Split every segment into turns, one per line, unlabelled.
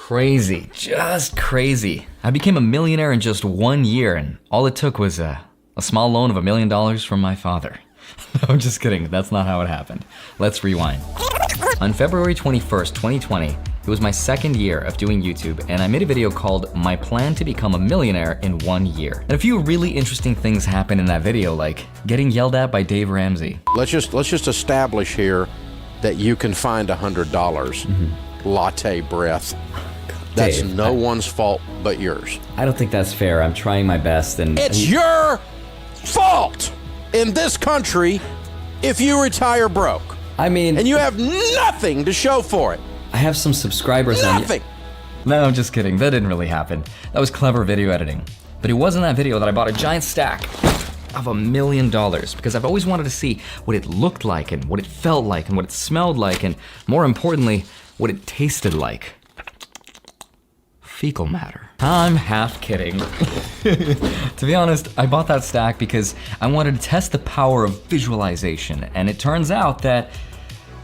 Crazy, just crazy. I became a millionaire in just 1 year, and all it took was a small loan of $1 million from my father. No, I'm just kidding, that's not how it happened. Let's rewind. On February 21st, 2020, it was my second year of doing YouTube, and I made a video called My Plan to Become a Millionaire in 1 Year. And a few really interesting things happened in that video, like getting yelled at by Dave Ramsey.
Let's just establish here that you can find $100. Latte breath. That's
Dave,
no one's fault but yours.
I don't think that's fair. I'm trying my best, and
It's your fault in this country if you retire broke.
I mean,
And you have nothing to show for it.
I have some subscribers on
Nothing.
No, I'm just kidding, that didn't really happen. That was clever video editing. But it was in that video that I bought a giant stack of $1 million because I've always wanted to see what it looked like and what it felt like and what it smelled like and, more importantly, what it tasted like. Fecal matter. I'm half kidding. To be honest, I bought that stack because I wanted to test the power of visualization, and it turns out that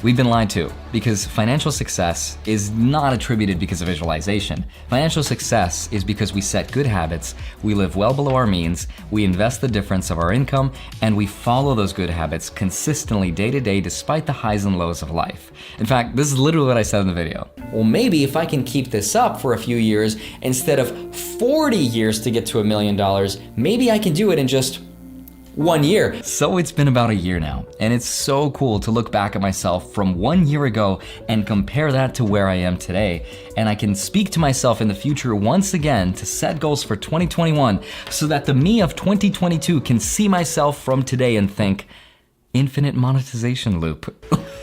we've been lied to, because financial success is not attributed because of visualization. Financial success is because we set good habits, we live well below our means, we invest the difference of our income, and we follow those good habits consistently day to day despite the highs and lows of life. In fact, this is literally what I said in the video. Well, maybe if I can keep this up for a few years, instead of 40 years to get to $1 million, maybe I can do it in just 1 year. So it's been about a year now, and it's so cool to look back at myself from 1 year ago and compare that to where I am today. And I can speak to myself in the future once again to set goals for 2021 so that the me of 2022 can see myself from today and think, infinite monetization loop.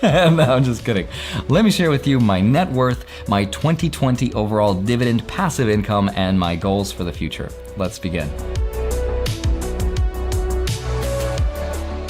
No, I'm just kidding. Let me share with you my net worth, my 2020 overall dividend passive income, and my goals for the future. Let's begin.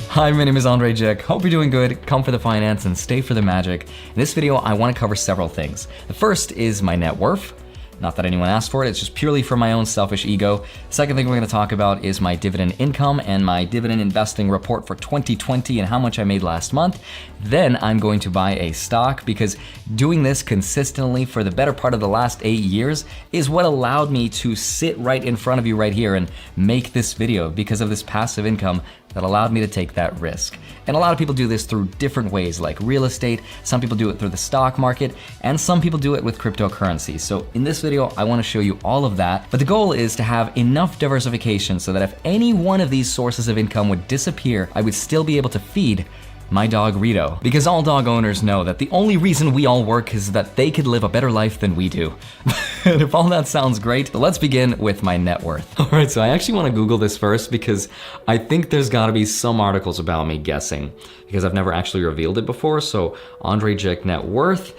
Hi, my name is Andre Jek. Hope you're doing good. Come for the finance and stay for the magic. In this video, I want to cover several things. The first is my net worth. Not that anyone asked for it, it's just purely for my own selfish ego. Second thing we're going to talk about is my dividend income and my dividend investing report for 2020 and how much I made last month. Then I'm going to buy a stock because doing this consistently for the better part of the last 8 years is what allowed me to sit right in front of you right here and make this video because of this passive income that allowed me to take that risk. And a lot of people do this through different ways, like real estate. Some people do it through the stock market, and some people do it with cryptocurrency. So in this video, I want to show you all of that. But the goal is to have enough diversification so that if any one of these sources of income would disappear, I would still be able to feed my dog Rito. Because all dog owners know that the only reason we all work is that they could live a better life than we do. And if all that sounds great, let's begin with my net worth. All right, so I actually want to Google this first because I think there's gotta be some articles about me guessing because I've never actually revealed it before. So Andre Jek net worth,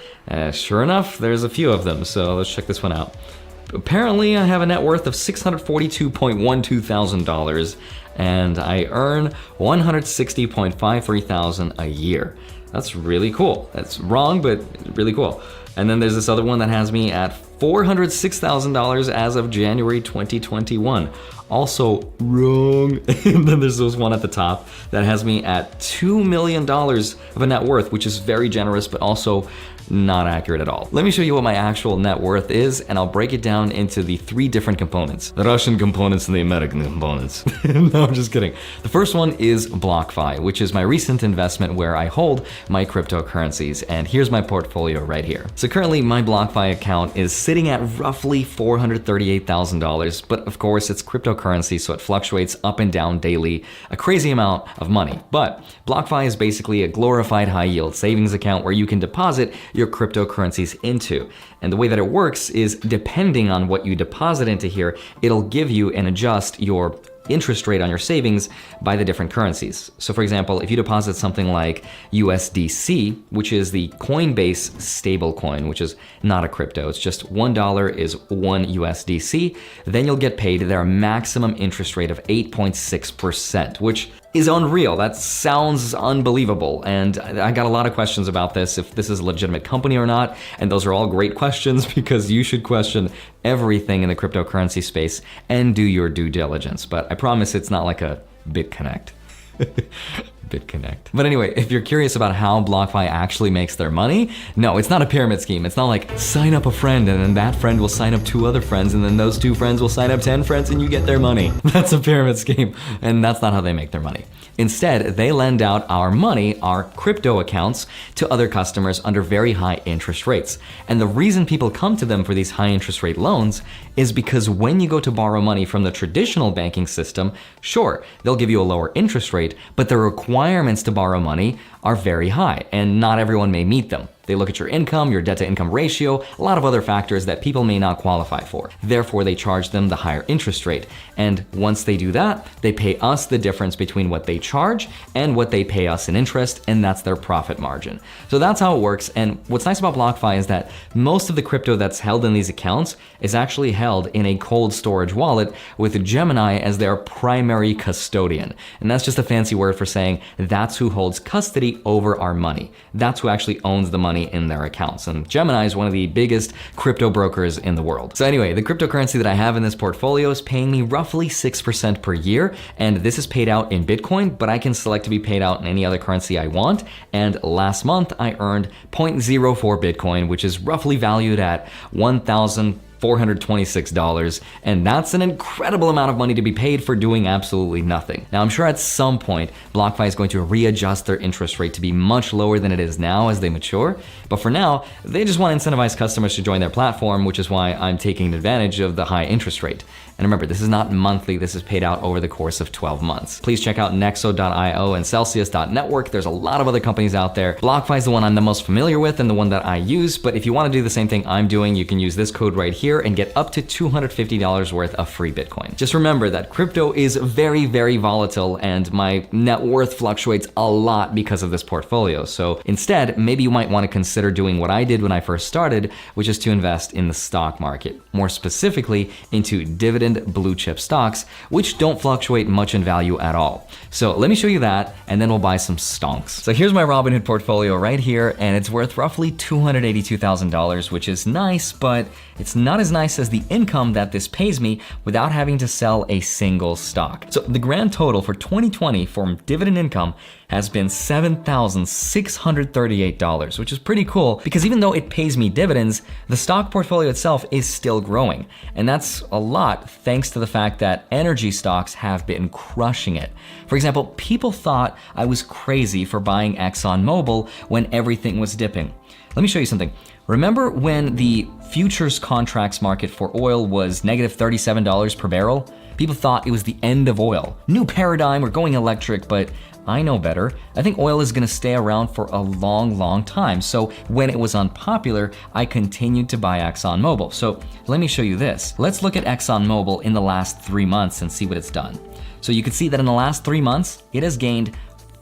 sure enough, there's a few of them. So let's check this one out. Apparently I have a net worth of $642.12 thousand, and I earn $160.53 thousand a year. That's really cool. That's wrong, but really cool. And then there's this other one that has me at $406,000 as of January 2021. Also wrong. And then there's this one at the top that has me at $2 million of a net worth, which is very generous, but also not accurate at all. Let me show you what my actual net worth is, and I'll break it down into the 3 different components. The Russian components and the American components. No, I'm just kidding. The first one is BlockFi, which is my recent investment where I hold my cryptocurrencies, and here's my portfolio right here. So currently my BlockFi account is sitting at roughly $438,000, but of course it's cryptocurrency, so it fluctuates up and down daily, a crazy amount of money. But BlockFi is basically a glorified high yield savings account where you can deposit your cryptocurrencies into. And the way that it works is depending on what you deposit into here, it'll give you and adjust your interest rate on your savings by the different currencies. So for example, if you deposit something like USDC, which is the Coinbase stablecoin, which is not a crypto, it's just $1 is 1 USDC, then you'll get paid their maximum interest rate of 8.6%, which is unreal. That sounds unbelievable. And I got a lot of questions about this, if this is a legitimate company or not. And those are all great questions because you should question everything in the cryptocurrency space and do your due diligence. But I promise it's not like a BitConnect. BitConnect. But anyway, if you're curious about how BlockFi actually makes their money, no, it's not a pyramid scheme. It's not like sign up a friend and then that friend will sign up 2 other friends and then those 2 friends will sign up 10 friends and you get their money. That's a pyramid scheme, and that's not how they make their money. Instead, they lend out our money, our crypto accounts, to other customers under very high interest rates. And the reason people come to them for these high interest rate loans is because when you go to borrow money from the traditional banking system, sure, they'll give you a lower interest rate, but the requirements to borrow money are very high, and not everyone may meet them. They look at your income, your debt to income ratio, a lot of other factors that people may not qualify for. Therefore, they charge them the higher interest rate. And once they do that, they pay us the difference between what they charge and what they pay us in interest, and that's their profit margin. So that's how it works. And what's nice about BlockFi is that most of the crypto that's held in these accounts is actually held in a cold storage wallet with Gemini as their primary custodian. And that's just a fancy word for saying that's who holds custody over our money. That's who actually owns the money in their accounts. And Gemini is one of the biggest crypto brokers in the world. So anyway, the cryptocurrency that I have in this portfolio is paying me roughly 6% per year. And this is paid out in Bitcoin, but I can select to be paid out in any other currency I want. And last month I earned 0.04 Bitcoin, which is roughly valued at $1,426, and that's an incredible amount of money to be paid for doing absolutely nothing. Now, I'm sure at some point, BlockFi is going to readjust their interest rate to be much lower than it is now as they mature, but for now, they just want to incentivize customers to join their platform, which is why I'm taking advantage of the high interest rate. And remember, this is not monthly, this is paid out over the course of 12 months. Please check out Nexo.io and Celsius.network. There's a lot of other companies out there. BlockFi is the one I'm the most familiar with and the one that I use, but if you want to do the same thing I'm doing, you can use this code right here and get up to $250 worth of free Bitcoin. Just remember that crypto is very, very volatile and my net worth fluctuates a lot because of this portfolio. So instead, maybe you might want to consider doing what I did when I first started, which is to invest in the stock market, more specifically into dividend blue chip stocks, which don't fluctuate much in value at all. So let me show you that, and then we'll buy some stonks. So here's my Robinhood portfolio right here, and it's worth roughly $282,000, which is nice, but it's not as nice as the income that this pays me without having to sell a single stock. So the grand total for 2020 from dividend income has been $7,638, which is pretty cool because even though it pays me dividends, the stock portfolio itself is still growing. And that's a lot thanks to the fact that energy stocks have been crushing it. For example, people thought I was crazy for buying ExxonMobil when everything was dipping. Let me show you something. Remember when the futures contracts market for oil was negative $37 per barrel? People thought it was the end of oil. New paradigm, we're going electric, but I know better. I think oil is gonna stay around for a long, long time. So when it was unpopular, I continued to buy ExxonMobil. So let me show you this. Let's look at ExxonMobil in the last 3 months and see what it's done. So you can see that in the last 3 months, it has gained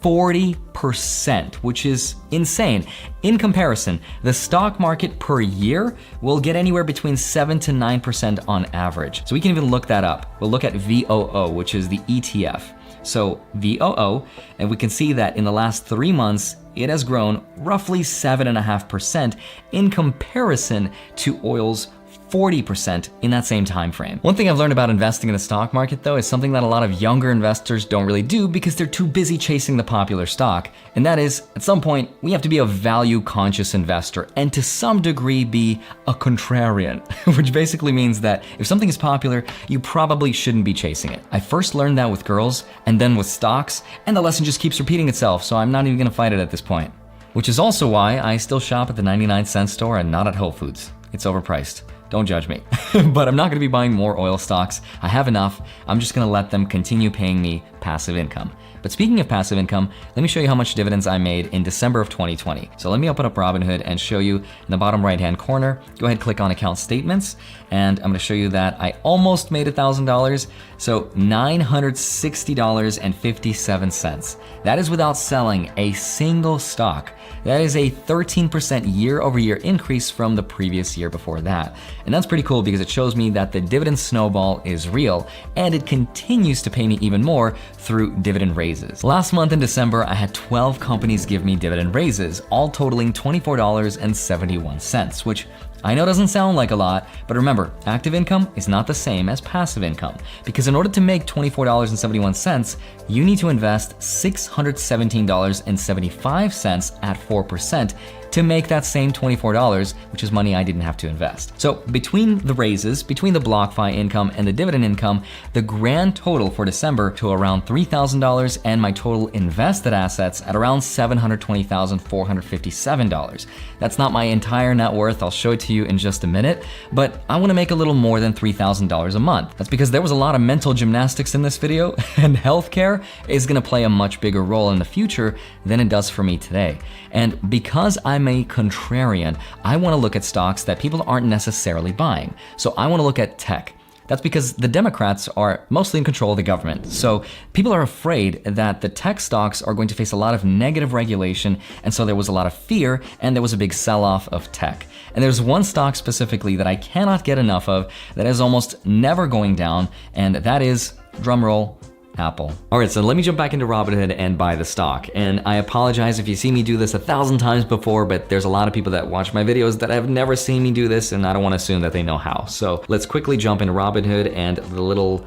40%, which is insane. In comparison, the stock market per year will get anywhere between 7 to 9% on average. So we can even look that up. We'll look at VOO, which is the ETF. So VOO, and we can see that in the last 3 months, it has grown roughly 7.5% in comparison to oil's 40% in that same time frame. One thing I've learned about investing in the stock market though is something that a lot of younger investors don't really do because they're too busy chasing the popular stock. And that is, at some point, we have to be a value conscious investor and to some degree be a contrarian, which basically means that if something is popular, you probably shouldn't be chasing it. I first learned that with girls and then with stocks, and the lesson just keeps repeating itself, so I'm not even gonna fight it at this point. Which is also why I still shop at the 99-cent store and not at Whole Foods. It's overpriced. Don't judge me. But I'm not gonna be buying more oil stocks. I have enough. I'm just gonna let them continue paying me passive income. But speaking of passive income, let me show you how much dividends I made in December of 2020. So let me open up Robinhood and show you in the bottom right-hand corner. Go ahead, click on account statements, and I'm gonna show you that I almost made $1,000. So $960.57. That is without selling a single stock. That is a 13% year-over-year increase from the previous year before that. And that's pretty cool because it shows me that the dividend snowball is real and it continues to pay me even more through dividend raises. Last month in December, I had 12 companies give me dividend raises, all totaling $24.71, which I know it doesn't sound like a lot, but remember, active income is not the same as passive income, because in order to make $24.71, you need to invest $617.75 at 4% to make that same $24, which is money I didn't have to invest. So between the raises, between the BlockFi income and the dividend income, the grand total for December to around $3,000 and my total invested assets at around $720,457. That's not my entire net worth. I'll show it to you in just a minute, but I want to make a little more than $3,000 a month. That's because there was a lot of mental gymnastics in this video, and healthcare is going to play a much bigger role in the future than it does for me today. And because I'm a contrarian, I want to look at stocks that people aren't necessarily buying. So I want to look at tech. That's because the Democrats are mostly in control of the government. So people are afraid that the tech stocks are going to face a lot of negative regulation, and so there was a lot of fear, and there was a big sell-off of tech. And there's one stock specifically that I cannot get enough of that is almost never going down, and that is, drumroll, Apple. All right, so let me jump back into Robinhood and buy the stock. And I apologize if you see me do this 1,000 times before, but there's a lot of people that watch my videos that have never seen me do this, and I don't want to assume that they know how. So let's quickly jump into Robinhood and the little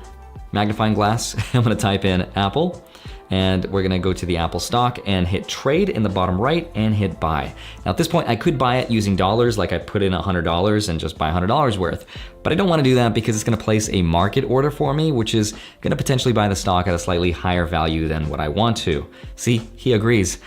magnifying glass. I'm gonna type in Apple, and we're gonna go to the Apple stock and hit trade in the bottom right and hit buy. Now at this point, I could buy it using dollars, like I put in $100 and just buy $100 worth, but I don't wanna do that because it's gonna place a market order for me, which is gonna potentially buy the stock at a slightly higher value than what I want to. See, he agrees.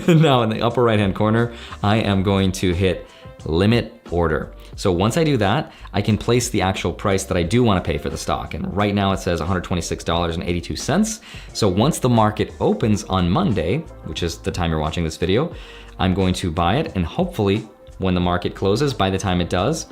Now in the upper right-hand corner, I am going to hit limit order. So once I do that, I can place the actual price that I do want to pay for the stock. And right now it says $126.82. So once the market opens on Monday, which is the time you're watching this video, I'm going to buy it, and hopefully when the market closes, by the time it does,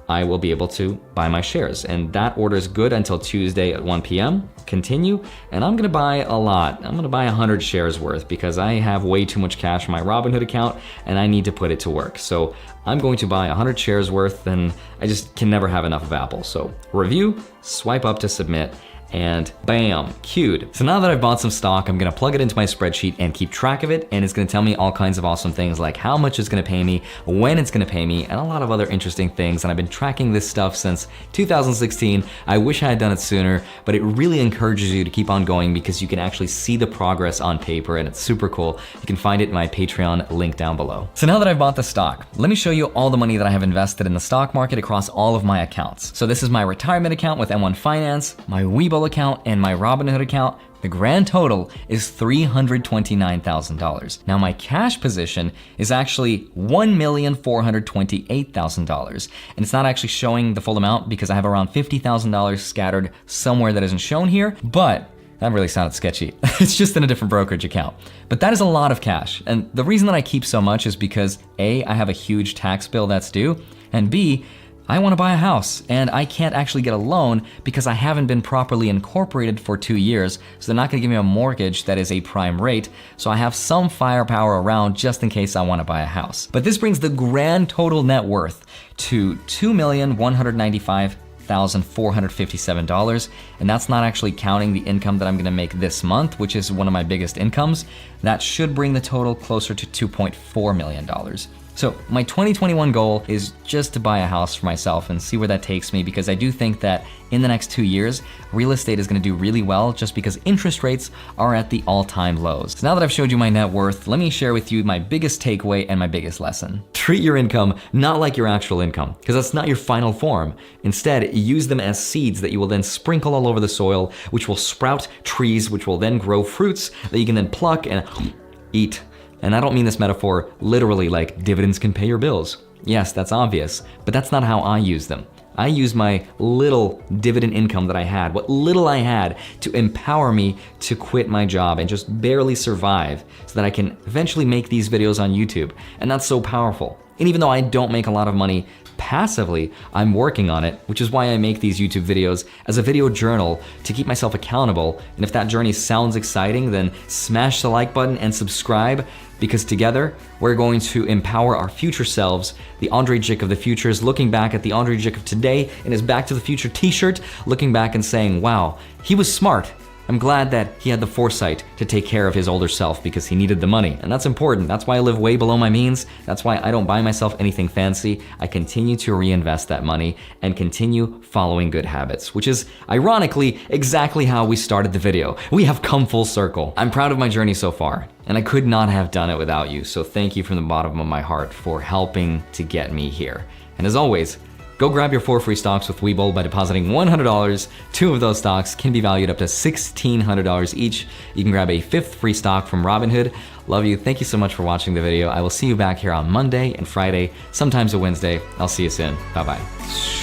I will be able to buy my shares. And that order is good until Tuesday at 1 p.m. Continue, and I'm gonna buy a lot. I'm gonna buy 100 shares worth because I have way too much cash in my Robinhood account and I need to put it to work. So I'm going to buy 100 shares worth, and I just can never have enough of Apple. So review, swipe up to submit, and bam, queued. So now that I've bought some stock, I'm gonna plug it into my spreadsheet and keep track of it, and it's gonna tell me all kinds of awesome things like how much it's gonna pay me, when it's gonna pay me, and a lot of other interesting things. And I've been tracking this stuff since 2016. I wish I had done it sooner, but it really encourages you to keep on going because you can actually see the progress on paper, and it's super cool. You can find it in my Patreon link down below. So now that I've bought the stock, let me show you all the money that I have invested in the stock market across all of my accounts. So this is my retirement account with M1 Finance, my Webull account, and my Robinhood account. The grand total is $329,000. Now my cash position is actually $1,428,000. And it's not actually showing the full amount because I have around $50,000 scattered somewhere that isn't shown here, but that really sounded sketchy. It's just in a different brokerage account. But that is a lot of cash. And the reason that I keep so much is because A, I have a huge tax bill that's due, and B, I want to buy a house, and I can't actually get a loan because I haven't been properly incorporated for 2 years, so they're not going to give me a mortgage that is a prime rate, so I have some firepower around just in case I want to buy a house. But this brings the grand total net worth to $2,195,457, and that's not actually counting the income that I'm gonna make this month, which is one of my biggest incomes. That should bring the total closer to $2.4 million. So my 2021 goal is just to buy a house for myself and see where that takes me, because I do think that in the next 2 years, real estate is gonna do really well just because interest rates are at the all-time lows. So now that I've showed you my net worth, let me share with you my biggest takeaway and my biggest lesson. Treat your income not like your actual income, because that's not your final form. Instead, use them as seeds that you will then sprinkle all over the soil, which will sprout trees, which will then grow fruits that you can then pluck and eat. And I don't mean this metaphor literally like dividends can pay your bills. Yes, that's obvious, but that's not how I use them. I use my little dividend income that I had, what little I had, to empower me to quit my job and just barely survive so that I can eventually make these videos on YouTube. And that's so powerful. And even though I don't make a lot of money passively, I'm working on it, which is why I make these YouTube videos as a video journal to keep myself accountable. And if that journey sounds exciting, then smash the like button and subscribe, because together we're going to empower our future selves. The Andre Jick of the future is looking back at the Andre Jick of today in his Back to the Future t-shirt, looking back and saying, wow, he was smart, I'm glad that he had the foresight to take care of his older self because he needed the money. And that's important. That's why I live way below my means. That's why I don't buy myself anything fancy. I continue to reinvest that money and continue following good habits, which is ironically exactly how we started the video. We have come full circle. I'm proud of my journey so far, and I could not have done it without you. So thank you from the bottom of my heart for helping to get me here. And as always, go grab your 4 free stocks with Webull by depositing $100. 2 of those stocks can be valued up to $1,600 each. You can grab a 5th free stock from Robinhood. Love you. Thank you so much for watching the video. I will see you back here on Monday and Friday, sometimes a Wednesday. I'll see you soon. Bye-bye.